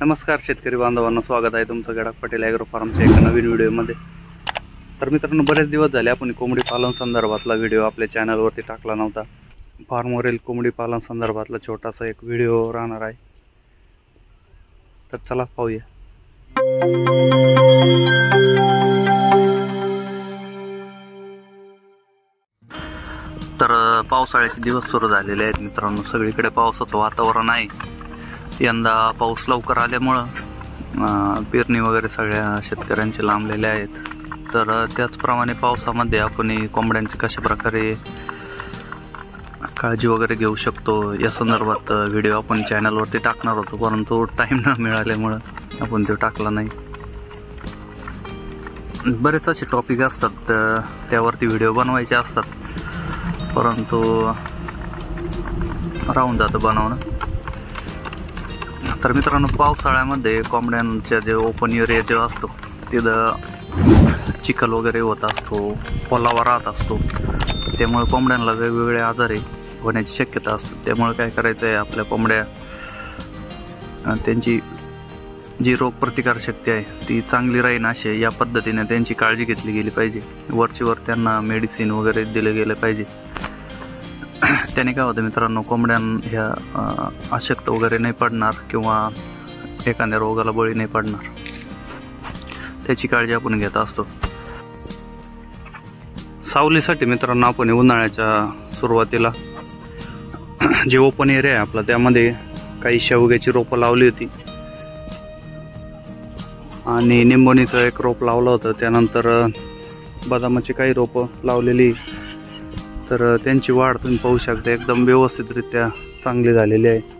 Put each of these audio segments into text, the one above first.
नमस्कार शेतकरी बांधवांनो, स्वागत आहे तुमचं गडाख पटेल ॲग्रो फार्मच्या एका नवीन व्हिडिओमध्ये। तर मित्रांनो, बरेच दिवस झाले आपण कोंबडी पालन संदर्भातला व्हिडिओ आपल्या चॅनलवरती टाकला नव्हता। फार्मवरील कोंबडी पालन संदर्भातला छोटासा एक व्हिडिओ राहणार आहे, तर चला पाहूया। तर पावसाळ्याचे दिवस सुरू झालेले आहेत मित्रांनो, सगळीकडे पावसाचं वातावरण आहे। यंदा पाऊस लवकर आल्यामुळं पेरणी वगैरे सगळ्या शेतकऱ्यांचे लांबलेले आहेत। तर त्याचप्रमाणे पावसामध्ये आपण कोंबड्यांची कशा प्रकारे काळजी वगैरे घेऊ शकतो या संदर्भात व्हिडिओ आपण चॅनलवरती टाकणार होतो, परंतु टाईम न मिळाल्यामुळं आपण तो टाकला नाही। बरेच असे टॉपिक असतात त्यावरती व्हिडिओ बनवायचे असतात, परंतु राहून जातं बनवणं। तर मित्रांनो, पावसाळ्यामध्ये कोंबड्यांच्या जे ओपन एरिया जे असतो तिथं चिखल वगैरे होत असतो, ओलावा राहत असतो, त्यामुळे कोंबड्यांना वेगवेगळे आजार होण्याची शक्यता असते। त्यामुळे काय करायचं आहे, आपल्या कोंबड्या त्यांची जी रोगप्रतिकार शक्ती आहे ती चांगली राहीन असे या पद्धतीने त्यांची काळजी घेतली गेली पाहिजे। वरचीवर त्यांना मेडिसिन वगैरे दिले गेले पाहिजे। त्याने काय होतं मित्रांनो, कोंबड्यां ह्या अशक्त वगैरे नाही पडणार किंवा एखाद्या रोगाला बळी नाही पडणार, त्याची काळजी आपण घेत असतो। सावलीसाठी मित्रांनो, आपण उन्हाळ्याच्या सुरुवातीला जे ओपन एरिया आहे आपला त्यामध्ये काही शेवग्याची रोपं लावली होती आणि निंबोणीचं एक रोप लावलं होतं। त्यानंतर बदामाची काही रोपं लावलेली, तर त्यांची वाढ तुम्ही पाहू शकता, एकदम व्यवस्थितरित्या चांगली झालेली आहे।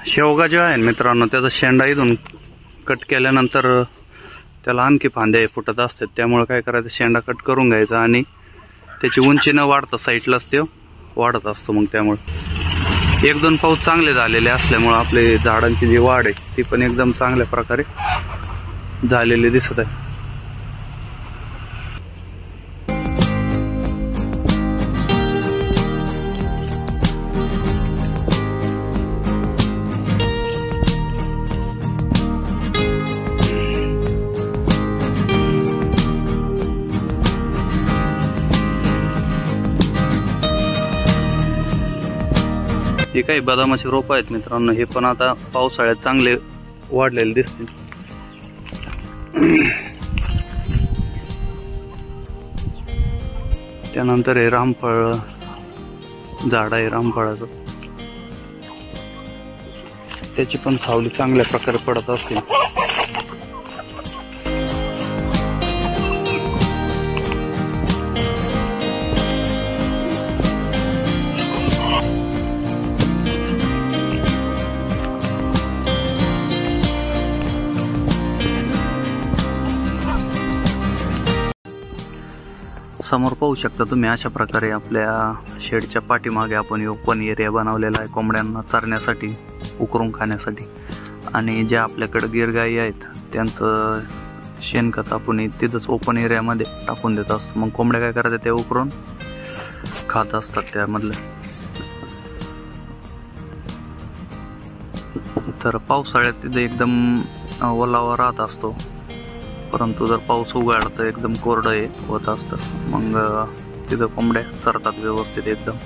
शेवगा जे आहे मित्रांनो, त्याचा शेंडा इथून कट केल्यानंतर त्याला आणखी फांद्या फुटत असतात, त्यामुळे काय करायचं, शेंडा कट करून घ्यायचा आणि त्याची उंची न वाढता साईडलाच ते वाढत असतो। मग त्यामुळे एक दोन पाऊस चांगले झालेले असल्यामुळे आपले झाडांची जी वाढ आहे ती पण एकदम चांगल्या प्रकारे झालेली दिसत आहे। हे काही बदामाचे रोप आहेत मित्रांनो, हे पण आता पावसाळ्यात चांगले वाढलेले दिसतील। त्यानंतर हे रामफळ झाड आहे रामफळाचं, त्याची पण सावली चांगल्या प्रकारे पडत असते। समोर पाहू शकता तुम्ही, अशा प्रकारे आपल्या शेडच्या पाठीमागे आपण ओपन एरिया बनवलेला आहे कोंबड्यांना चरण्यासाठी, उकरून खाण्यासाठी। आणि ज्या आपल्याकडे गिरगाई आहेत त्यांचं शेणखत आपण तिथंच ओपन एरियामध्ये टाकून देत असतो। मग कोंबड्या काय करायचं, ते उकरून खात असतात त्यामधलं। तर पावसाळ्यात तिथे एकदम ओलावा राहत असतो, परंतु जर पाऊस उघडला तर एकदम कोरडं होत असतं, मग तिथं कोंबड्या चरतात व्यवस्थित एकदम।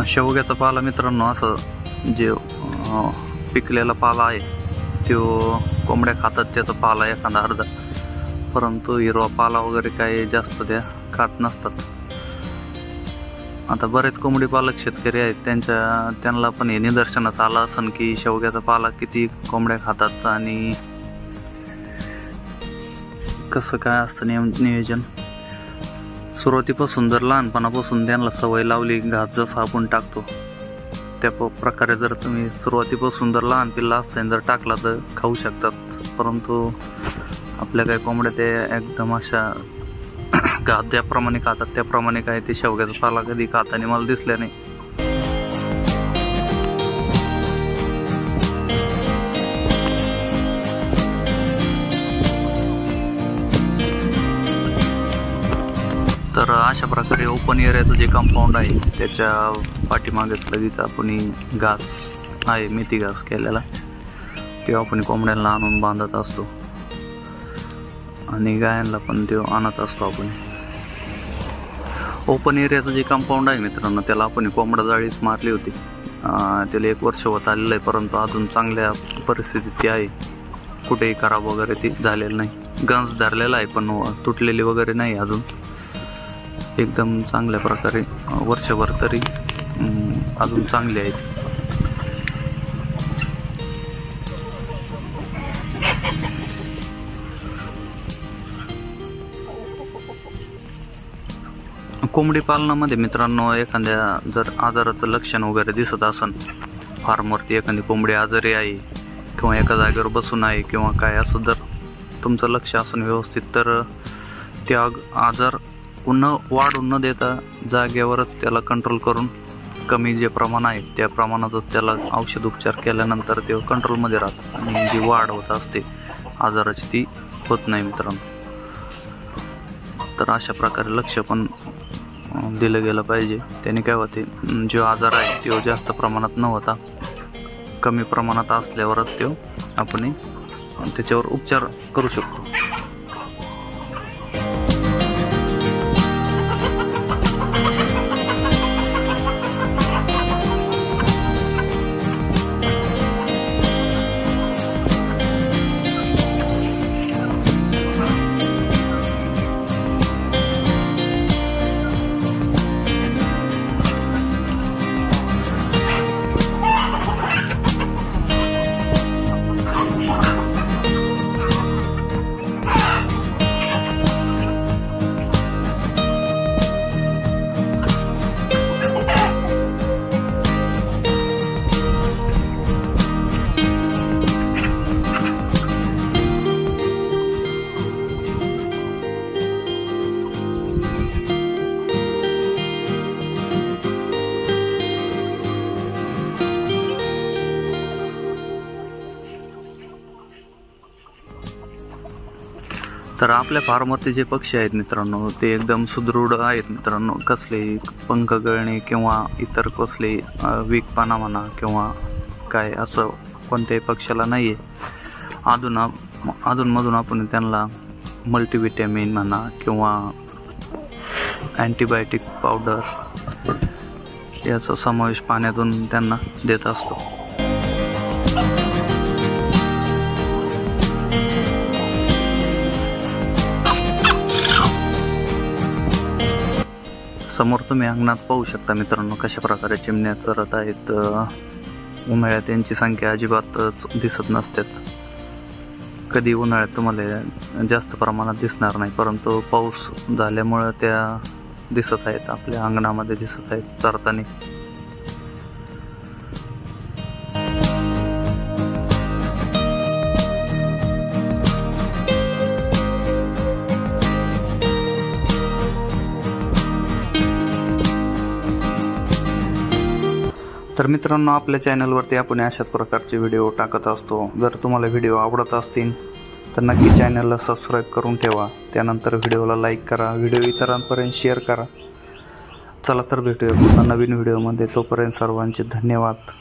शेवग्याचा पाला मित्रांनो, असं जे पिकलेला पाला आहे तो कोंबड्या खातात, त्याचा पाला एखादा अर्धा, परंतु हिरवा पाला वगैरे काही जास्त त्या खात नसतात। आता बरेच कोंबडी पालक शेतकरी आहेत त्यांना पण हे निदर्शनास आलं असेल की शेवग्याचा पाला किती कोंबड्या खातात आणि कसं काय असतं नियोजन। सुरुवातीपासून जर लहानपणापासून त्यांना सवय लावली, घास जसा आपण टाकतो त्या प्रकारे जर तुम्ही सुरुवातीपासून जर लहान पिल्ला असताना जर टाकला तर खाऊ शकतात, परंतु आपल्या काही कोंबड्या ते एकदम अशा ज्याप्रमाणे खातात त्याप्रमाणे काय ते शेवग्याचा पाला कधी खाताना मला दिसल्या नाही. तर अशा प्रकारे ओपन एरियाचं जे कंपाऊंड आहे त्याच्या पाठीमागेच लगेच आपण घास आहे, मेथी घास केलेला, ते आपण कोंबड्यांना आणून बांधत असतो आणि गायांना पण ते आणत असतो आपण. ओपन एरियाचं जे कंपाऊंड आहे मित्रांनो त्याला आपण कोंबडा जाळीच मारली होती. त्याला 1 वर्ष होत आलेलं आहे, परंतु अजून चांगल्या परिस्थितीत ती आहे. कुठेही खराब वगैरे ती झालेलं नाही. गंज धरलेला आहे पण तुटलेली वगैरे नाही अजून. एकदम चांगल्या प्रकारे वर्षभर तरी अजून चांगली आहेत. कोंबडी पालनामध्ये मित्रांनो एखाद्या जर आजाराचं लक्षण वगैरे दिसत असन, फार्मवरती एखादी कोंबडी आजारी आहे किंवा एका जागेवर बसून आहे किंवा काय असं जर तुमचं लक्ष असन व्यवस्थित, तर त्या आजार पुन्हा वाढून न देता जागेवरच त्याला कंट्रोल करून कमी जे प्रमाण आहे त्या प्रमाणातच त्याला औषध उपचार केल्यानंतर ते कंट्रोलमध्ये राहतात आणि जी वाढ होत असते आजाराची ती होत नाही मित्रांनो. तर अशा प्रकारे लक्ष पण दिलं गेलं पाहिजे. त्याने काय होते, जो आजार आहे तो जास्त प्रमाणात न होता कमी प्रमाणात असल्यावरच तो आपण त्याच्यावर उपचार करू शकतो. तर आपल्या फार्मवरती जे पक्षी आहेत मित्रांनो ते एकदम सुदृढ आहेत मित्रांनो. कसलेही पंख गळणे किंवा इतर कसले वीकपणा म्हणा किंवा काय असं कोणत्याही पक्षाला नाही आहे. अधूनमधून आपण त्यांना मल्टीव्हिटॅमिन म्हणा किंवा अँटीबायोटिक पावडर याचा समावेश पाण्यातून त्यांना देत असतो. समोर तुम्ही अंगणात पाहू शकता मित्रांनो कशा प्रकारे चिमण्या चरत आहेत. उन्हाळ्यात त्यांची संख्या अजिबातच दिसत नसतात. कधी उन्हाळ्यात तुम्हाला जास्त प्रमाणात दिसणार नाही, परंतु पाऊस झाल्यामुळे त्या दिसत आहेत, आपल्या अंगणामध्ये दिसत आहेत चरताना. तर मित्रांनो आपल्या चॅनलवरती आपण अशाच प्रकारचे व्हिडिओ टाकत असतो. जर तुम्हाला व्हिडिओ आवडत असतील तर नक्की चॅनलला सबस्क्राईब करून ठेवा. त्यानंतर व्हिडिओला लाईक करा, व्हिडिओ इतरांपर्यंत शेअर करा. चला तर भेटूया पुन्हा नवीन व्हिडिओमध्ये. तोपर्यंत सर्वांचे धन्यवाद.